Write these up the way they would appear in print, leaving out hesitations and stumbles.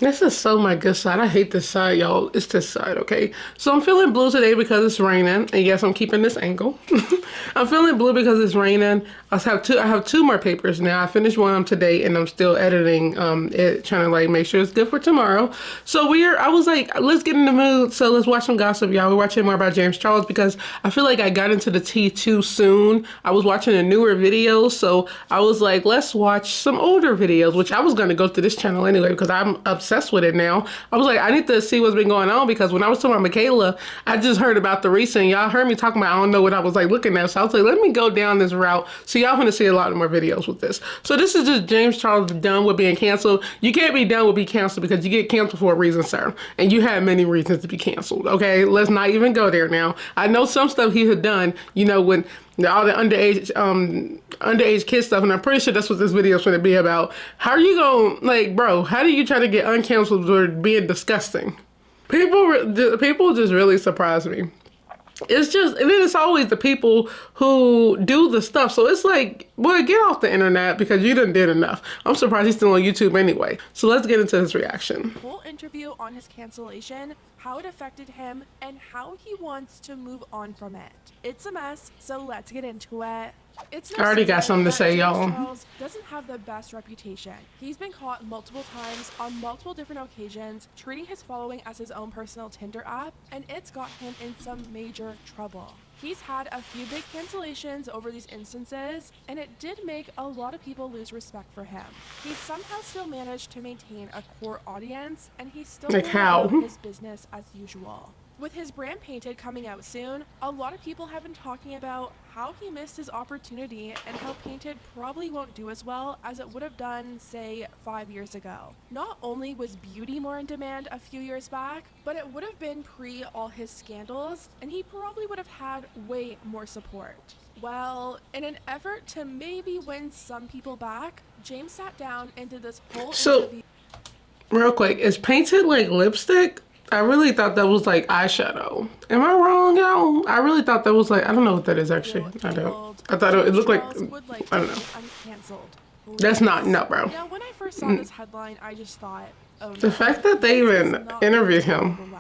This is so my good side. I hate this side, y'all. It's this side, okay? So I'm feeling blue today because it's raining. And yes, I'm keeping this angle. I'm feeling blue because it's raining. I have two more papers now. I finished one today and I'm still editing it, trying to like make sure it's good for tomorrow. So I was like, let's get in the mood. So let's watch some gossip, y'all. We're watching more about James Charles because I feel like I got into the tea too soon. I was watching a newer videos, so I was like, let's watch some older videos, which I was gonna go to this channel anyway because I'm obsessed with it now. I was like, I need to see what's been going on because when I was talking about Michaela, I just heard about the recent, y'all heard me talking about, I don't know what I was like looking at. So I was like, let me go down this route. So y'all gonna see a lot more videos with this. So this is just James Charles done with being canceled. You can't be done with being canceled because you get canceled for a reason, sir. And you had many reasons to be canceled, okay? Let's not even go there now. I know some stuff he had done, you know, when all the underage kid stuff, and I'm pretty sure that's what this video is going to be about. How are you going, like, bro, how do you try to get uncanceled for being disgusting? People just really surprise me. It's just, and then it's always the people who do the stuff. So it's like, boy, get off the internet because you done did enough. I'm surprised he's still on YouTube anyway. So let's get into his reaction. Full interview on his cancellation, how it affected him, and how he wants to move on from it. It's a mess, so let's get into it. I already got something to say, y'all. Charles doesn't have the best reputation. He's been caught multiple times on multiple different occasions, treating his following as his own personal Tinder app, and it's got him in some major trouble. He's had a few big cancellations over these instances, and it did make a lot of people lose respect for him. He somehow still managed to maintain a core audience, and he's still like how his business as usual. With his brand Painted coming out soon, a lot of people have been talking about how he missed his opportunity and how Painted probably won't do as well as it would have done, say, 5 years ago. Not only was beauty more in demand a few years back, but it would have been pre all his scandals, and he probably would have had way more support. Well, in an effort to maybe win some people back, James sat down and did this whole interview. Real quick, is Painted like lipstick? I really thought that was like eyeshadow. Am I wrong, y'all? I really thought that was like, I don't know what that is actually. I don't. I thought it looked like, I don't know. That's not, no, bro. Yeah, when I first saw this headline, I just thought, oh no. The fact that they even interviewed him.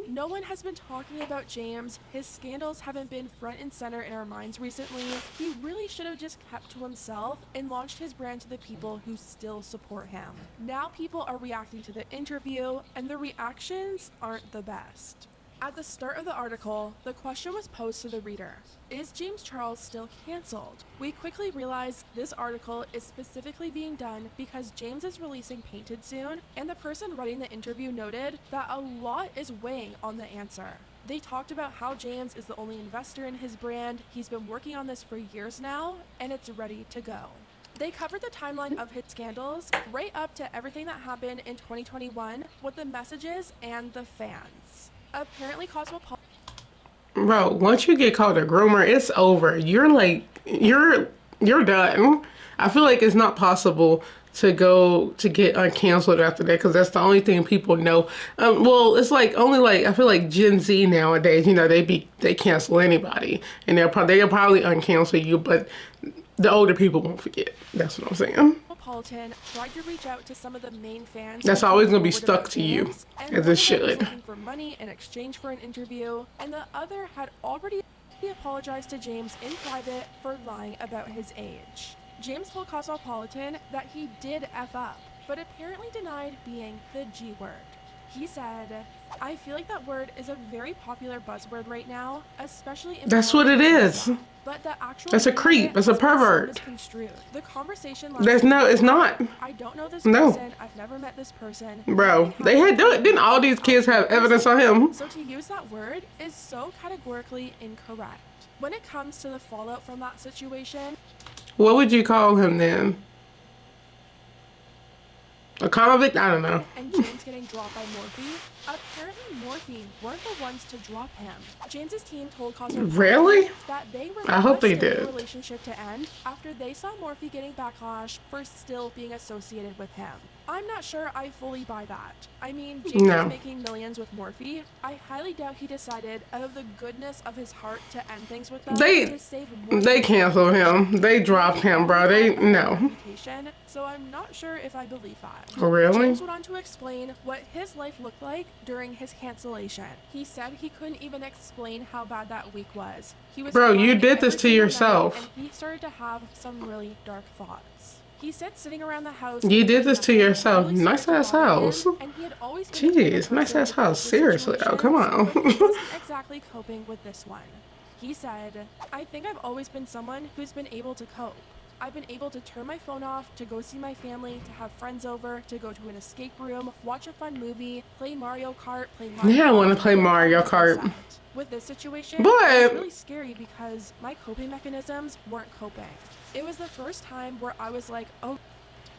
No one has been talking about James. His scandals haven't been front and center in our minds recently. He really should have just kept to himself and launched his brand to the people who still support him. Now people are reacting to the interview, and the reactions aren't the best. At the start of the article, the question was posed to the reader: is James Charles still canceled? We quickly realized this article is specifically being done because James is releasing Painted soon, and the person writing the interview noted that a lot is weighing on the answer. They talked about how James is the only investor in his brand, he's been working on this for years now, and it's ready to go. They covered the timeline of his scandals, right up to everything that happened in 2021 with the messages and the fans. Apparently Cosmopolitan. Bro, once you get called a groomer, it's over. You're like, you're done. I feel like it's not possible to get uncanceled after that because that's the only thing people know. Well, it's like only like, I feel like Gen Z nowadays, you know, they cancel anybody and they'll probably uncancel you, but the older people won't forget. That's what I'm saying. Tried to reach out to some of the main fans. That's always gonna be stuck to you, as it should. Looking for money in exchange for an interview, and the other had already apologized to James in private for lying about his age. James told Cosmopolitan that he did F up, but apparently denied being the G word. He said, "I feel like that word is a very popular buzzword right now, especially in That's what it is. But the actual that's a creep. It's a pervert. The conversation There's no, it's not. I don't know this person. I've never met this person. Bro, they had done it. Didn't all these kids have evidence on him? So to use that word is so categorically incorrect. When it comes to the fallout from that situation, what would you call him then? A convict? I don't know. And James getting dropped by Morphe. Apparently Morphe weren't the ones to drop him. James's team told Cosmopolitan really? that they I hope they requested did. the relationship to end after they saw Morphe getting backlash for still being associated with him. I'm not sure I fully buy that. I mean, James No. is making millions with Morphe. I highly doubt he decided, out of the goodness of his heart, to end things with them to save Morphe's They canceled him. They reputation. dropped him, bro. They no. Reputation, so I'm not sure if I believe that. Really? James went on to explain what his life looked like during his cancellation. He said he couldn't even explain how bad that week was. He was Bro, you crying did this every to single yourself. night, and he started to have some really dark thoughts. He said sitting around the house. You did this to nothing yourself. really Nice started ass to bother him, house. and he had always been the kind of Jeez, nice person ass to cope house. with Seriously, though, come situations, on. but he wasn't exactly coping with this one. He said, I think I've always been someone who's been able to cope. I've been able to turn my phone off, to go see my family, to have friends over, to go to an escape room, watch a fun movie, play Mario Kart, play Mario Yeah, I want to play Kart, Mario have a Kart. set. With this situation, But- it was really scary because my coping mechanisms weren't coping. It was the first time where I was like, oh,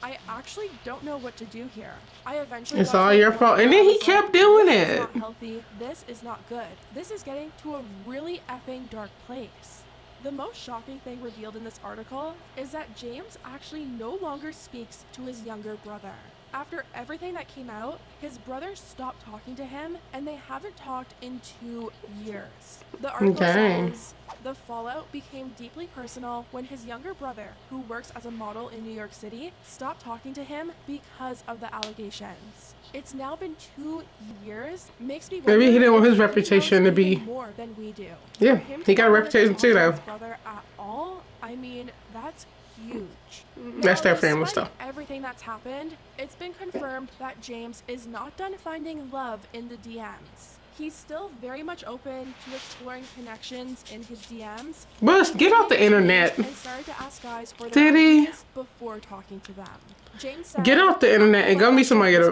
I actually don't know what to do here. I eventually It's got to all a your point fault. where And I then he was kept like, doing this is it. not healthy. This is not good. This is getting to a really effing dark place. The most shocking thing revealed in this article is that James actually no longer speaks to his younger brother. After everything that came out, his brother stopped talking to him, and they haven't talked in 2 years. The article Dang. says, the fallout became deeply personal when his younger brother, who works as a model in New York City, stopped talking to him because of the allegations. It's now been 2 years. Makes me wonder Maybe he didn't want if his he reputation knows to even be- more than we do. Yeah, For him he to got a not wanna reputation talk too, to though. his brother at all, I mean, that's huge. That's their Now, family despite stuff. everything that's happened, it's been confirmed that James is not done finding love in the DMs. He's still very much open to exploring connections in his DMs. Bus, get off the internet. And started to ask guys for Did their he? ideas before talking to them. James said, Get off the internet and go meet somebody at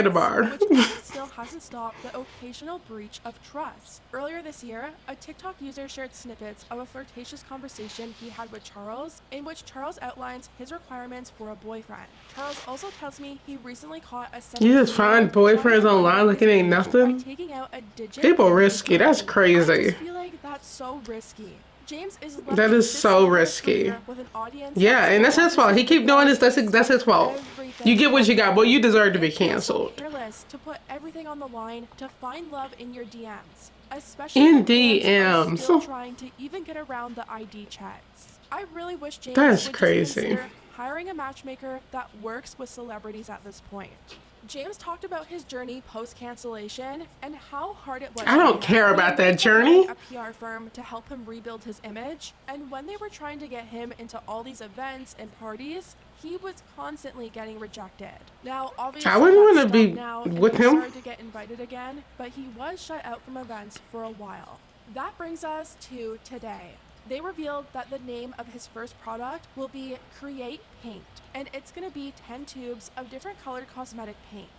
a bar. which even still hasn't stopped the occasional breach of trust. Earlier this year, a TikTok user shared snippets of a flirtatious conversation he had with Charles, in which Charles outlines his requirements for a boyfriend. Charles also tells me he recently caught a You just find boyfriends online like it ain't nothing? by taking out a digit. People in his risky. That's phone. I crazy. just feel like that's so risky. James is left That is this so small risky. career with an audience Yeah, and that's his fault. He keep doing this. That's his fault. everything. You get what you got, boy. You deserve to be It feels so canceled. careless to put everything on the line to find love in your DMs, especially In when fans are DMs. still trying to even get around the ID checks. I really wish James That's would crazy. just consider hiring a matchmaker that works with celebrities at this point. James talked about his journey post-cancellation and how hard it was. I don't for him. care He about that ended up journey. hiring a PR firm to help him rebuild his image, and when they were trying to get him into all these events and parties, he was constantly getting rejected. Now, obviously, I wouldn't that's wanna be stopped now, and with he him. started to get invited again, but he was shut out from events for a while. That brings us to today. They revealed that the name of his first product will be Create Paint, and it's going to be 10 tubes of different colored cosmetic paints.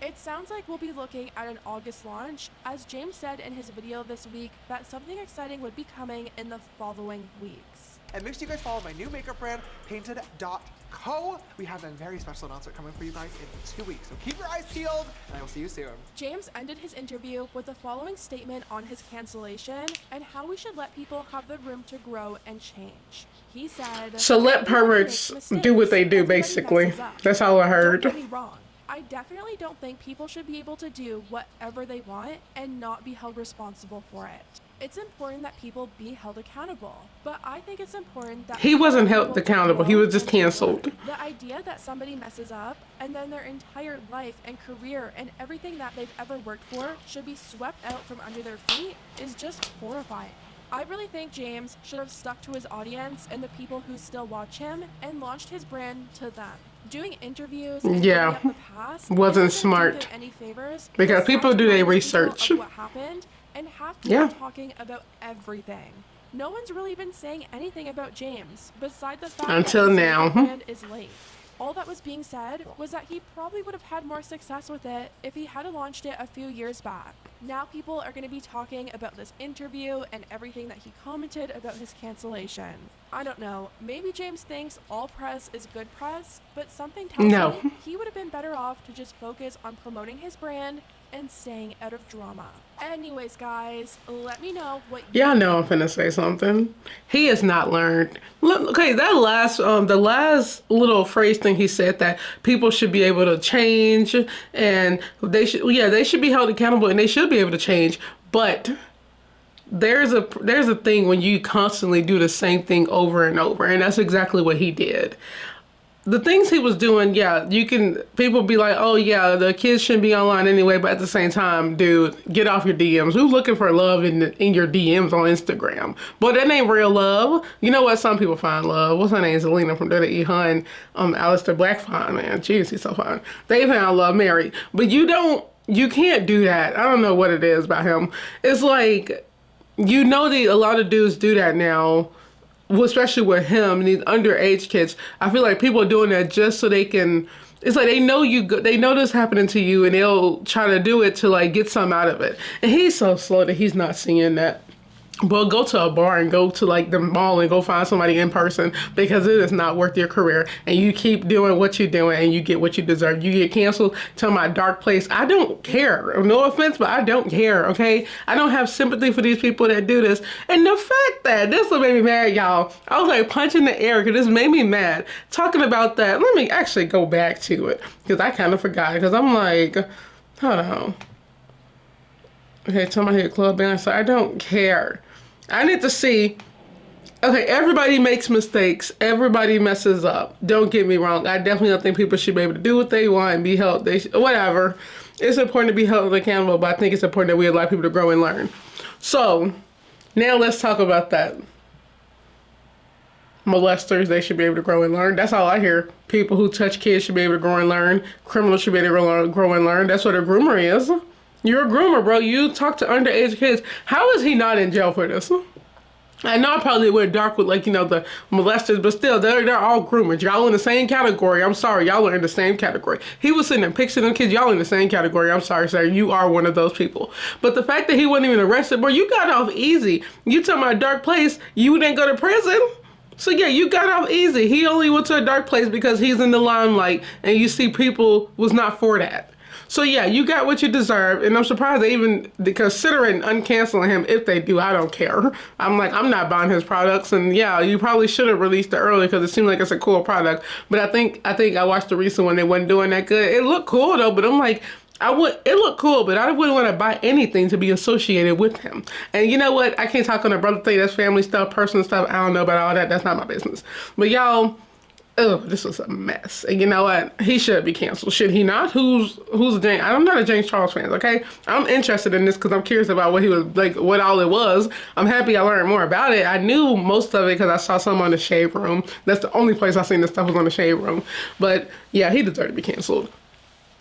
It sounds like we'll be looking at an August launch, as James said in his video this week that something exciting would be coming in the following weeks. And make sure you guys follow my new makeup brand, Painted.co. We have a very special announcement coming for you guys in 2 weeks. So keep your eyes peeled, and I will see you soon. James ended his interview with the following statement on his cancellation and how we should let people have the room to grow and change. He said, So let perverts do what they do, Everybody basically. messes up. That's all I heard. Don't get me wrong. I definitely don't think people should be able to do whatever they want and not be held responsible for it. It's important that people be held accountable, but I think it's important that He wasn't people held accountable. He was just grow and canceled. learn. The idea that somebody messes up and then their entire life and career and everything that they've ever worked for should be swept out from under their feet is just horrifying. I really think James should have stuck to his audience and the people who still watch him and launched his brand to them. Doing interviews and Yeah, bringing up the past wasn't isn't gonna do smart. them any favors Because people do their sabotage research. of what happened and have people Yeah. talking about everything. No one's really been saying anything about James beside the fact Until that his now. brand is late. All that was being said was that he probably would have had more success with it if he had launched it a few years back. Now people are going to be talking about this interview and everything that he commented about his cancellation. I don't know, maybe James thinks all press is good press, but something tells No. me he would have been better off to just focus on promoting his brand and staying out of drama. Anyways, guys, let me know what Y'all know I'm finna say something. He has not learned. Okay, that last, the last little phrase thing he said, that people should be able to change and they should be held accountable and they should be able to change. But there's a thing when you constantly do the same thing over and over, and that's exactly what he did. The things he was doing, yeah, people be like, oh yeah, the kids shouldn't be online anyway, but at the same time, dude, get off your DMs. Who's looking for love in your DMs on Instagram? But that ain't real love. You know what? Some people find love. What's her name? Zelina from Dirty E. Hun, Alistair Black, fine, man. Jeez, he's so fine. They found love married. But you can't do that. I don't know what it is about him. It's like, a lot of dudes do that now. Well, especially with him and these underage kids. I feel like people are doing that just so they can, it's like they know this happening to you and they'll try to do it to like get some out of it. And he's so slow that he's not seeing that. Well, go to a bar and go to like the mall and go find somebody in person, because it is not worth your career. And you keep doing what you're doing and you get what you deserve. You get canceled to my dark place. I don't care. No offense, but I don't care, okay? I don't have sympathy for these people that do this. And the fact that, this will make me mad, y'all. I was like punching the air because this made me mad. Talking about that, let me actually go back to it because I kind of forgot, because I'm like, hold on. Okay, tell my head club band. So I don't care. I need to see. Okay, everybody makes mistakes. Everybody messes up. Don't get me wrong. I definitely don't think people should be able to do what they want and be held. Whatever. It's important to be held accountable, but I think it's important that we allow people to grow and learn. So now let's talk about that. Molesters, they should be able to grow and learn. That's all I hear. People who touch kids should be able to grow and learn. Criminals should be able to grow and learn. That's what a groomer is. You're a groomer, bro. You talk to underage kids. How is he not in jail for this? I know I probably went dark with, like, the molesters, but still, they're all groomers. Y'all in the same category. I'm sorry. Y'all are in the same category. He was sending pics of them kids. Y'all in the same category. I'm sorry, sir. You are one of those people. But the fact that he wasn't even arrested, bro, you got off easy. You talking about a dark place, you didn't go to prison. So yeah, you got off easy. He only went to a dark place because he's in the limelight and you see people was not for that. So yeah, you got what you deserve, and I'm surprised they even considering uncanceling him. If they do, I don't care. I'm not buying his products, and yeah, you probably should have released it early because it seemed like it's a cool product. But I think I watched the recent one, they wasn't doing that good. It looked cool though, but I'm like, it looked cool, but I wouldn't want to buy anything to be associated with him. And you know what? I can't talk on a brother thing. That's family stuff, personal stuff. I don't know about all that. That's not my business. But y'all, oh, this was a mess. And you know what? He should be canceled. Should he not? Who's James? I'm not a James Charles fan, okay? I'm interested in this because I'm curious about what he was, like, what all it was. I'm happy I learned more about it. I knew most of it because I saw some on the Shade Room. That's the only place I seen this stuff was on the Shade Room. But yeah, he deserved to be canceled.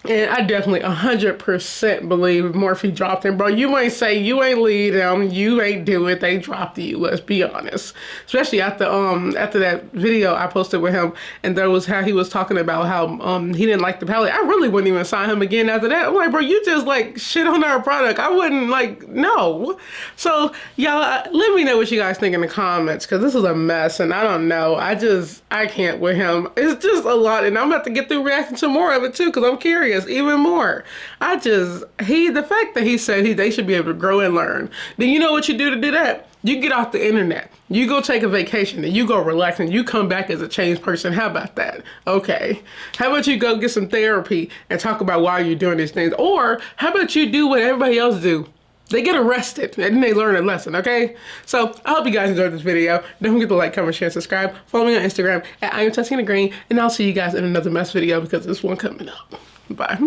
And I definitely 100% believe Morphe dropped him, bro. You ain't say, you ain't lead them, you ain't do it, they dropped you, let's be honest. Especially after that video I posted with him, and there was how he was talking about how he didn't like the palette. I really wouldn't even sign him again after that. I'm like, bro, you just like shit on our product. I wouldn't, like, no. So y'all, let me know what you guys think in the comments, because this is a mess, and I don't know. I can't with him. It's just a lot, and I'm about to get through reacting to more of it too, because I'm curious even more. The fact that he said they should be able to grow and learn. Then you know what you do to do that? You get off the internet. You go take a vacation and you go relax and you come back as a changed person. How about that? Okay. How about you go get some therapy and talk about why you're doing these things? Or how about you do what everybody else do? They get arrested and then they learn a lesson, okay? So I hope you guys enjoyed this video. Don't forget to like, comment, share, and subscribe. Follow me on Instagram at I am Tatiana Green, and I'll see you guys in another mess video because this one coming up. Bye.